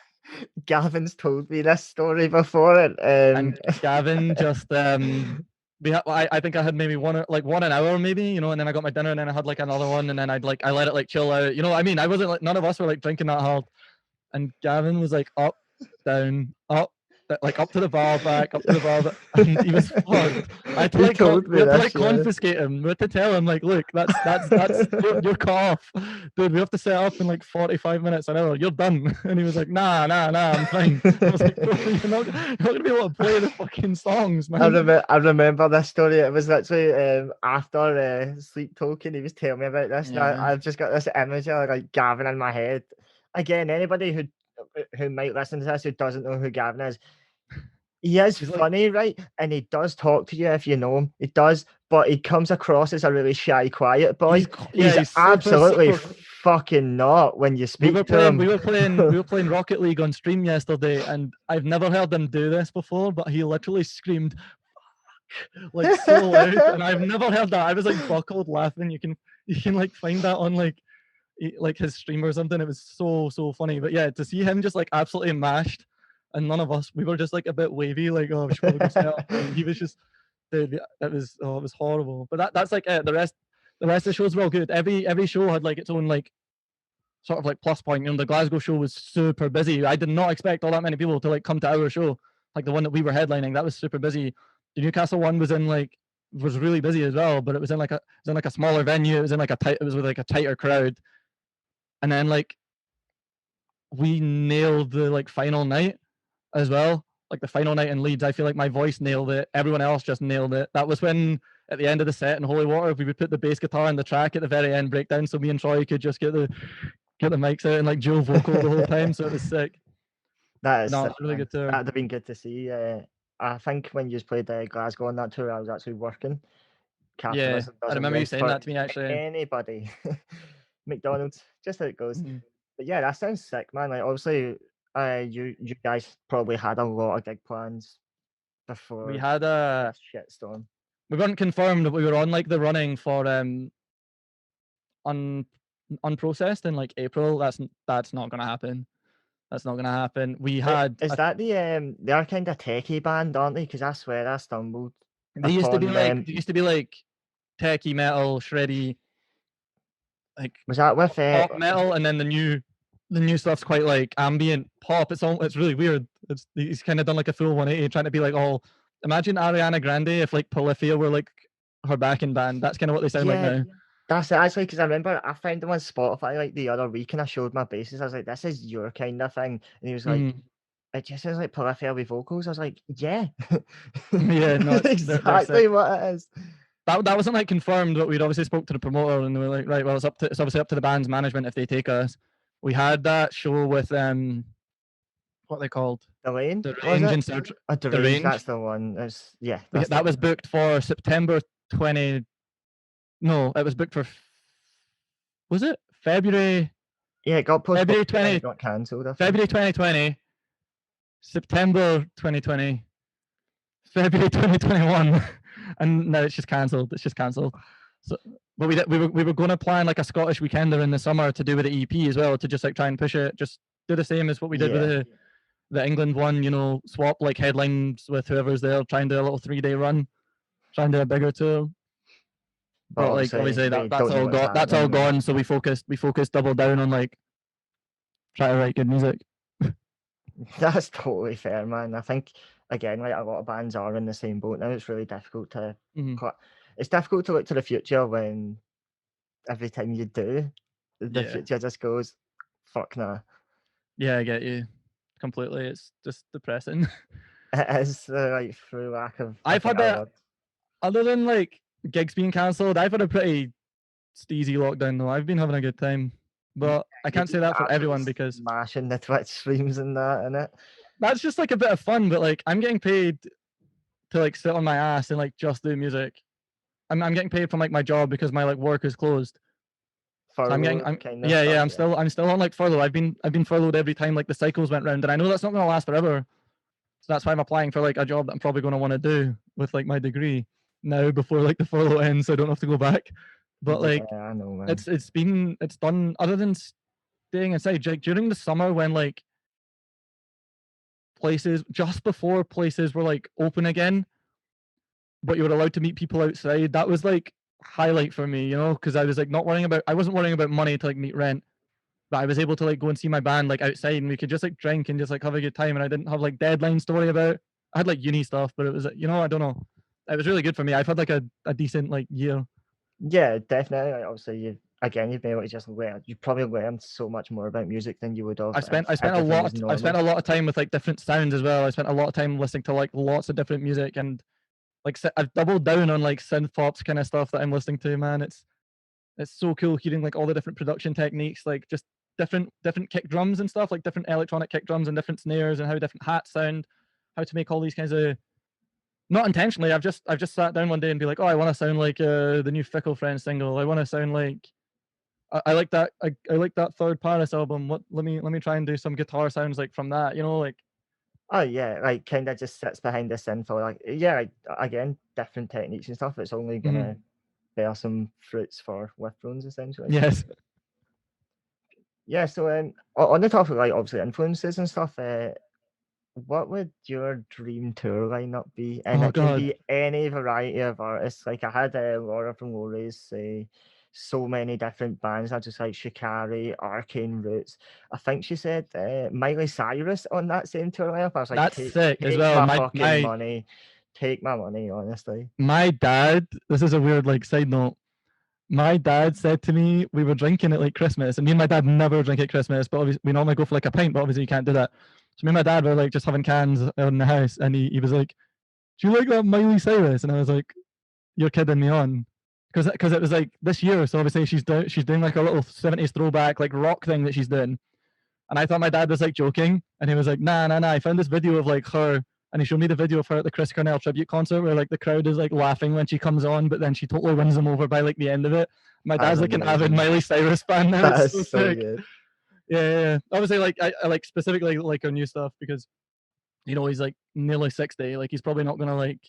A: Gavin's told me this story before,
B: and Gavin just I think I had maybe one an hour maybe, you know, and then I got my dinner, and then I had like another one, and then I let it like chill out, you know what I mean? I wasn't like, none of us were like drinking that hard, and Gavin was like up, down, up, like up to the bar, back, up to the bar, back, and he was fucked. I had to
A: He
B: like
A: told
B: we
A: me
B: had to
A: this,
B: like confiscate him. We had to tell him like, look, that's you're cut off, dude. We have to set up in like 45 minutes an hour. You're done. And he was like, nah, I'm fine. I was like, bro, you're not gonna be able to play the fucking songs, man.
A: I remember this story. It was literally after sleep talking. He was telling me about this, and
B: Yeah.
A: I've just got this image of like Gavin in my head. Again, anybody who might listen to this who doesn't know who Gavin is, he is
B: He's like,
A: funny, right? And he does talk to you if you know him. He does, but he comes across as a really shy, quiet boy. He's
B: he's super,
A: absolutely
B: super.
A: fucking not when you speak to him.
B: We were playing Rocket League on stream yesterday, and I've never heard him do this before, but he literally screamed like so loud, and I've never heard that. I was like buckled laughing. You can like find that on like his stream or something. It was so funny. But yeah, to see him just like absolutely mashed, and none of us, we were just like a bit wavy, like, oh, we should probably go set up. And he was just, dude, it was horrible. But that's like the rest of the shows were all good. Every show had like its own like sort of like plus point. You know, the Glasgow show was super busy. I did not expect all that many people to like come to our show. like the one that we were headlining, that was super busy. The Newcastle one was really busy as well, but it was in like a smaller venue. It was with like a tighter crowd. And then like we nailed the like final night as well. Like the final night in Leeds, I feel like my voice nailed it. Everyone else just nailed it. That was when at the end of the set in Holy Water, we would put the bass guitar on the track at the very end breakdown, so me and Troy could just get the mics out and like dual vocal the whole time. So it was sick.
A: That is
B: No,
A: sick,
B: it's a really
A: man.
B: good tour.
A: That'd have been good to see. I think when you played Glasgow on that tour, I was actually working.
B: Yeah,
A: Capitalism
B: I
A: doesn't
B: remember you
A: wait
B: saying
A: for
B: that to me actually.
A: anybody. McDonald's, just how it goes.
B: Mhm.
A: But yeah, that sounds sick, man. Like obviously, you guys probably had a lot of gig plans
B: We
A: before
B: had
A: this shitstorm.
B: we weren't confirmed, but we were on like the running for unprocessed in like April. That's not gonna happen. That's not gonna happen. We had
A: Is that they're kind of techie band, aren't they? Because I swear I stumbled
B: they used to be
A: upon
B: like
A: them.
B: techie metal, shreddy, like
A: Was that with
B: pop metal, and then the new stuff's quite like ambient pop. It's really weird. He's kind of done like a full 180, trying to be like all. Imagine Ariana Grande if like Polyphia were like her backing band. That's kind of what they sound like now.
A: That's it, actually, because I remember I found them on Spotify like the other week, and I showed my bassist. I was like, "This is your kind of thing," and he was like, "It just sounds like Polyphia with vocals." I was like, "Yeah,
B: Yeah, no, it's
A: exactly what it is."
B: That wasn't like confirmed, but we'd obviously spoke to the promoter, and they were like, "Right, well, it's obviously up to the band's management if they take us." We had that show with what are they called?
A: The Lane,
B: The
A: was
B: Range
A: it?
B: and
A: The
B: the
A: Range,
B: Range.
A: that's the one. That's
B: That was booked for September 20. No, it was booked for. Was it February?
A: Yeah, it got postponed.
B: February
A: And
B: 20.
A: it got cancelled.
B: February 2020. September 2020. February 2021, and now it's just cancelled. It's just cancelled. So, but we were going to plan like a Scottish weekender in the summer to do with the EP as well, to just like try and push it, just do the same as what we did with the England one. You know, swap like headlines with whoever's there, try and do a little 3-day run, try and do a bigger tour. But like obviously that's all gone. So we focused double down on like try to write good music.
A: That's totally fair, man. I think again, like a lot of bands are in the same boat now. It's really difficult to it's difficult to look to the future when every time you do, the future just goes, fuck nah.
B: Yeah, I get you completely. It's just depressing.
A: It is like through lack of.
B: I've had that. Other than like gigs being cancelled, I've had a pretty steezy lockdown though. I've been having a good time, but I can't say that for everyone because
A: smashing the Twitch streams and that, innit?
B: That's just like a bit of fun. But like, I'm getting paid to like sit on my ass and like just do music. I'm getting paid from like my job because my like work is closed. So I'm still on like furlough. I've been furloughed every time like the cycles went round, and I know that's not going to last forever. So that's why I'm applying for like a job that I'm probably going to want to do with like my degree now before like the furlough ends, so I don't have to go back. But like,
A: I know, man.
B: It's done. Other than staying inside, like during the summer when like places just before places were like open again, but you were allowed to meet people outside. That was like highlight for me, you know, because I was like I wasn't worrying about money to like meet rent. But I was able to like go and see my band like outside, and we could just like drink and just like have a good time, and I didn't have like deadlines to worry about. I had like uni stuff, but it was, you know, I don't know. It was really good for me. I've had like a decent like year.
A: Yeah, definitely. Like, obviously, you've been able to just learn. You probably learned so much more about music than you would have.
B: I spent a lot of time with like different sounds as well. I spent a lot of time listening to like lots of different music, and like I've doubled down on like synth pops kind of stuff that I'm listening to. Man, it's so cool hearing like all the different production techniques, like just different kick drums and stuff, like different electronic kick drums and different snares, and how different hats sound, how to make all these kinds of, not intentionally, I've just sat down one day and be like, oh, I want to sound like the new Fickle Friends single. I want to sound like I like that I like that Third Paris album. Let me try and do some guitar sounds like from that, you know, like.
A: Oh yeah, like kind of just sits behind the synth for like like, again, different techniques and stuff. It's only gonna bear some fruits for Withdrones essentially.
B: Yes.
A: Yeah, so on the topic of like obviously influences and stuff, what would your dream tour lineup be? And it can be any variety of artists. Like I had Laura from Low Rays say so many different bands. I just like Shikari, Arcane Roots. I think she said Miley Cyrus on that same tour lineup. I was like,
B: That's sick as
A: take
B: well.
A: my
B: My
A: fucking money. Take my money, honestly.
B: my dad, this is a weird like side note. My dad said to me, we were drinking at like Christmas, and me and my dad never drink at Christmas, but obviously we normally go for like a pint, but obviously you can't do that. So me and my dad were like just having cans in the house, and he was like, "Do you like that Miley Cyrus?" And I was like, "You're kidding me on," because it was like this year, so obviously she's doing like a little 70s throwback like rock thing that she's doing, and I thought my dad was like joking, and he was like, "Nah, nah, nah." I found this video of like her, and he showed me the video of her at the Chris Cornell tribute concert where like the crowd is like laughing when she comes on, but then she totally wins them over by like the end of it. My
A: That's
B: dad's like an avid
A: amazing.
B: Miley Cyrus fan now.
A: That
B: It's
A: is
B: so
A: so
B: sick.
A: good.
B: Yeah. Obviously, like I like specifically like her new stuff because you know he's like nearly 60. Like he's probably not gonna like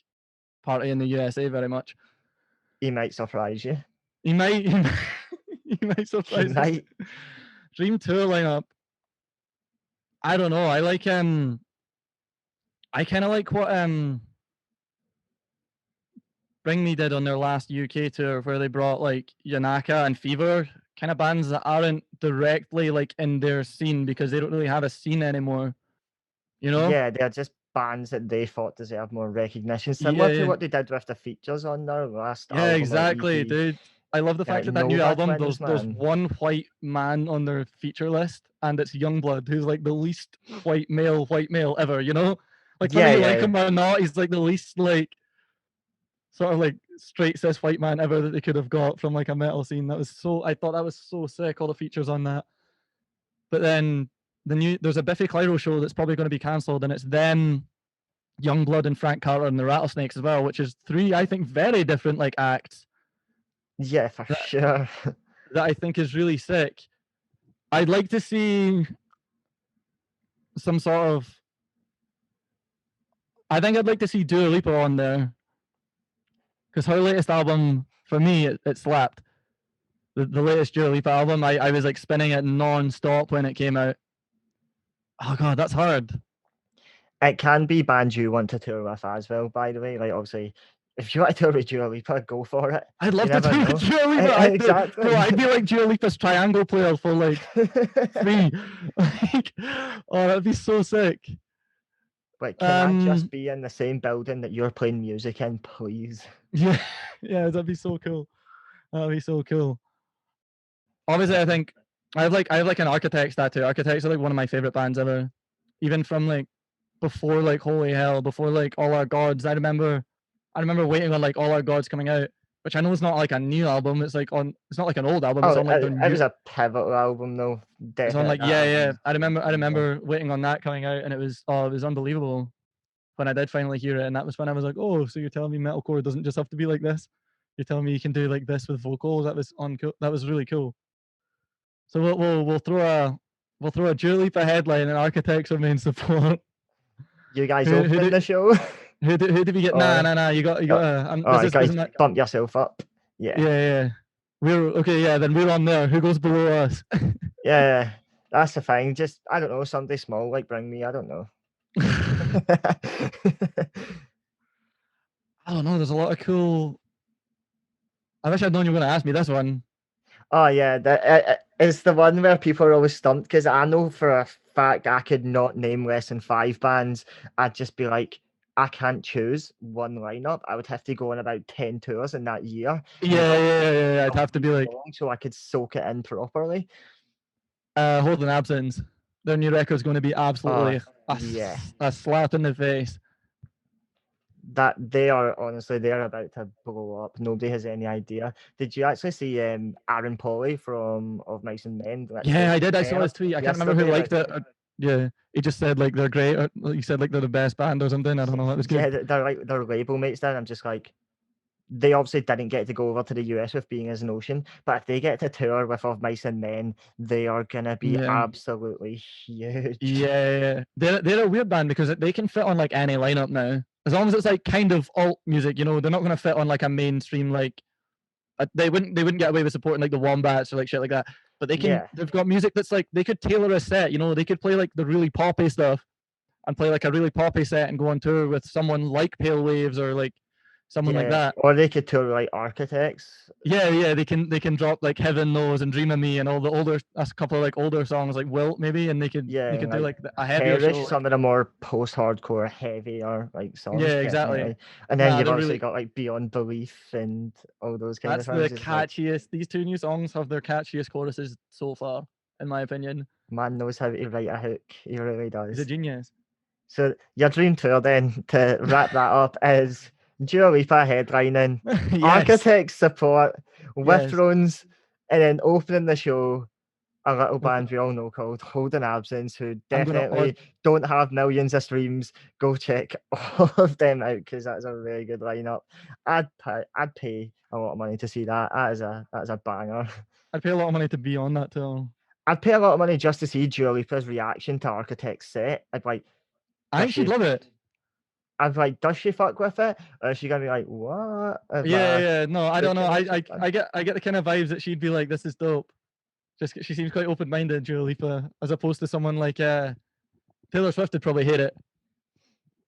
B: party in the USA very much.
A: He might surprise you.
B: He might he might surprise us.
A: might.
B: Dream tour lineup. I don't know. I like I kind of like what Bring Me did on their last UK tour, where they brought like Yanaka and Fever, kind of bands that aren't directly like in their scene because they don't really have a scene anymore. You know?
A: Yeah, they're just bands that they thought deserve more recognition, similar to
B: Yeah.
A: what they did with the features on their last
B: Yeah,
A: album
B: exactly,
A: or EP.
B: dude. I love the fact
A: Like
B: that new
A: Nova
B: album,
A: Twins,
B: there's
A: man.
B: one white man on their feature list, and it's Youngblood, who's like the least white male ever, you know? Like whether
A: Yeah,
B: you like
A: yeah.
B: him or not, he's like the least like sort of like straight cis white man ever that they could have got from like a metal scene. That was so I thought that was so sick, all the features on that. But then there's a Biffy Clyro show that's probably going to be cancelled, and it's them, Youngblood and Frank Carter and the Rattlesnakes as well, which is three, I think, very different like acts.
A: Yeah, for sure.
B: That I think is really sick. I'd like to see some sort of. I think I'd like to see Dua Lipa on there, because her latest album, for me, it slapped. The latest Dua Lipa album, I was like spinning it non-stop when it came out. Oh god, that's hard.
A: It can be bands you want to tour with as well, by the way. Like obviously, if you want to tour with Dua Lipa, go for it.
B: I'd love to tour with Dua Lipa.
A: Exactly.
B: Bro, I'd be like Dua Lipa's triangle player for like free. Like, oh, that'd be so sick.
A: Like, can I just be in the same building that you're playing music in, please?
B: Yeah, that'd be so cool. That'd be so cool. Obviously, I think I have like an Architects tattoo. Architects are like one of my favorite bands ever. Even from like before like Holy Hell, before like All Our Gods. I remember waiting on like All Our Gods coming out, which I know is not like a new album. It's like it's not like an old album. It's on like
A: it was a pivotal album though. Definitely.
B: It's on like yeah. I remember waiting on that coming out, and it was unbelievable when I did finally hear it. And that was when I was like, oh, so you're telling me metalcore doesn't just have to be like this? You're telling me you can do like this with vocals? That was really cool. So we'll throw a Dua Lipa headline and Architects are main support.
A: You guys open the show.
B: Who did we get? Nah. You got.
A: Guys, bump yourself up.
B: Yeah. We're okay. Yeah, then we're on there. Who goes below us?
A: Yeah, that's the thing. Just I don't know, somebody small like Bring Me. I don't know.
B: I don't know. There's a lot of cool. I wish I'd known you were going to ask me this one.
A: Oh yeah, it's the one where people are always stumped because I know for a fact I could not name less than 5 bands. I'd just be like, I can't choose one lineup. I would have to go on about 10 tours in that year.
B: Yeah. I'd have to be like,
A: so I could soak it in properly.
B: Holding Absence. Their new record's going to be absolutely a slap in the face.
A: That they're about to blow up. Nobody has any idea. Did you actually see Aaron Pauley from Of Mice and Men?
B: Yeah, I did. I saw his tweet. I can't remember who liked it. Yeah, he just said like they're great. Or he said like they're the best band or something. I don't know. That was good.
A: Yeah, they're like their label mates there. I'm just like, they obviously didn't get to go over to the US with Being As an Ocean, but if they get to tour with Of Mice and Men, they are gonna be absolutely huge.
B: Yeah. They're a weird band because they can fit on like any lineup now. As long as it's like kind of alt music, you know, they're not going to fit on like a mainstream like. They wouldn't get away with supporting like the Wombats or like shit like that. But they can. Yeah. They've got music that's like they could tailor a set. You know, they could play like the really poppy stuff, and play like a really poppy set and go on tour with someone like Pale Waves or like someone like that.
A: Or they could tour like Architects.
B: Yeah, they can drop like Heaven Knows and Dream of Me and all the older, a couple of like older songs like Wilt maybe, and they could do like a heavier
A: Perish,
B: show.
A: some of the more post-hardcore, heavier like songs.
B: Yeah, exactly.
A: Definitely. And then you've
B: they're
A: obviously
B: really
A: got like Beyond Belief and all those kind of
B: that's the
A: songs.
B: catchiest. These two new songs have their catchiest choruses so far, in my opinion.
A: Man knows how to write a hook. He really
B: He's a
A: does.
B: genius.
A: So your dream tour then, to wrap that up, is Dua Lipa headlining,
B: Yes.
A: Architects support,
B: Yes.
A: Withdrones, and then opening the show, a little band we all know called Holding Absence, who definitely don't have millions of streams. Go check all of them out because that's a really good lineup. I'd pay a lot of money to see that. That is a banger.
B: I'd pay a lot of money to be on that tour.
A: I'd pay a lot of money just to see Dua Lipa's reaction to Architect's set. I'd like.
B: I think she'd love it.
A: I'd like, does she fuck with it, or is she gonna be like, what?
B: Yeah. No, I don't know. I get the kind of vibes that she'd be like, this is dope. Just she seems quite open-minded, Dua Lipa, as opposed to someone like Taylor Swift would probably hate it.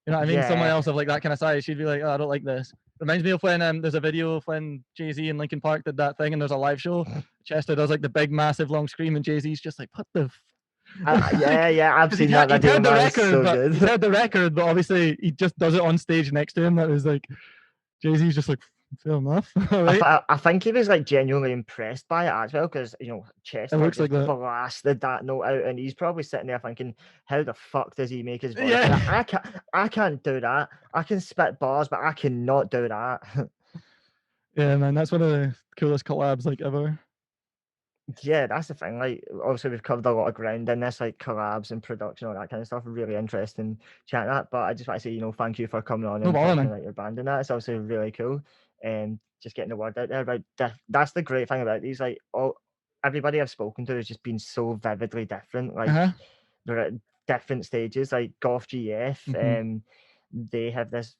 B: You know what I mean? Someone else of like that kind of size, she'd be like, oh, I don't like this. Reminds me of when there's a video of when Jay-Z and Linkin Park did that thing, and there's a live show. Chester does like the big, massive, long scream, and Jay-Z's just like, what the?
A: I've seen that video.
B: He's heard the record, but obviously he just does it on stage next to him. That was like, Jay-Z's just like, fair enough. Right?
A: I think he was like genuinely impressed by it as well, because Chester
B: looks like that.
A: blasted that note out, and he's probably sitting there thinking, how the fuck does he make his voice?
B: Yeah.
A: I can't do that. I can spit bars, but I cannot do that.
B: Yeah, man, that's one of the coolest collabs like ever.
A: Yeah, that's the thing. Like, obviously, we've covered a lot of ground in this, like collabs and production, all that kind of stuff. Really interesting chatting that. But I just want to say, thank you for coming on and talking about your band and that. It's also really cool. And just getting the word out there about that's the great thing about these. Like, everybody I've spoken to has just been so vividly different. Like, they're at different stages. Like Goth GF, they have this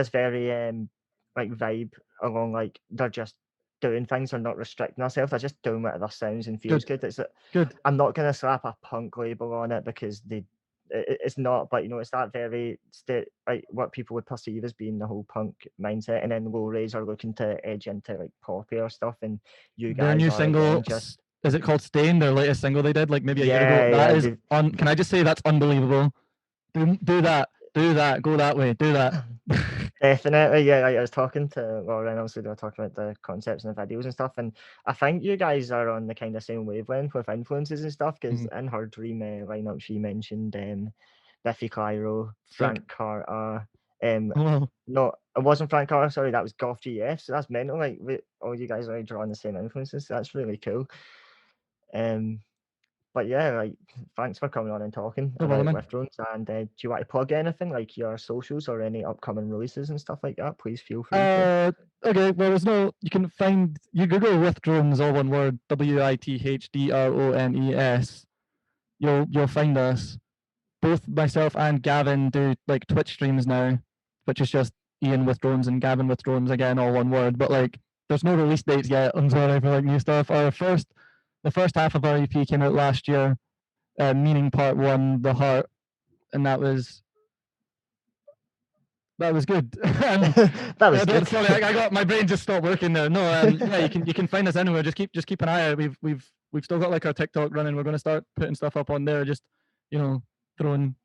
A: very like vibe along, like they're just doing things, they're not restricting themselves, they're just doing whatever sounds and feels good. It's
B: good.
A: I'm not gonna slap a punk label on it because it's not, but it's that very like what people would perceive as being the whole punk mindset, and then Low Rays are looking to edge into like poppier stuff, and you guys,
B: their new single, is it called Stain? Their latest single they did like maybe a year ago. That is can I just say that's unbelievable. Do that, go that way, do that.
A: Definitely, yeah. Like, I was talking to Lauren, obviously they were talking about the concepts and the videos and stuff, and I think you guys are on the kind of same wavelength with influences and stuff, because in her dream lineup she mentioned Biffy Clyro, Frank Carter, no, it wasn't Frank Carter, sorry, that was Goth GF, so that's mental. Like, all you guys are drawing the same influences, so that's really cool. But yeah, like, thanks for coming on and talking about Withdrones. And do you want to plug anything, like your socials or any upcoming releases and stuff like that? Please feel free to.
B: Okay, well, you can find, you Google Withdrones, all one word, Withdrones. You'll find us. Both myself and Gavin do like Twitch streams now, which is just Ian Withdrones and Gavin Withdrones, again, all one word. But like, there's no release dates yet. I'm sorry for like new stuff. The first half of our EP came out last year, meaning part 1, The Heart, and that was good.
A: That was good.
B: Sorry, I got my brain just stopped working there. No, yeah, you can find us anywhere. Just keep an eye out. We've still got like our TikTok running. We're going to start putting stuff up on there. Just throwing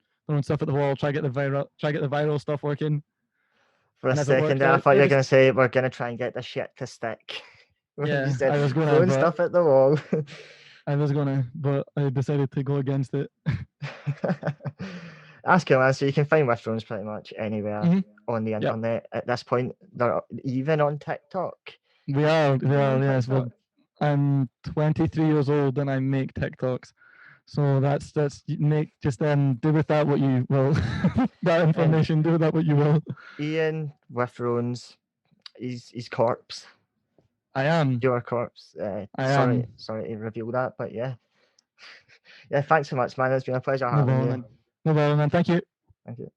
B: stuff at the wall. Try get the viral stuff working.
A: For a second there, I thought you were going to say we're going to try and get the shit to stick.
B: Yeah,
A: I was going to throwing stuff at the wall.
B: I was gonna, but I decided to go against it.
A: That's cool, man. So you can find Withdrones pretty much anywhere on the internet at this point. They're even on TikTok.
B: We are, yes. Well, I'm 23 years old and I make TikToks. So that's do with that what you will. That information, do with that what you will.
A: Ian Withdrones, he's corpse.
B: I am.
A: Your corpse.
B: I am.
A: Sorry to reveal that, but yeah. Yeah, thanks so much, man. It's been a pleasure having you.
B: No problem, man. Thank you.
A: Thank you.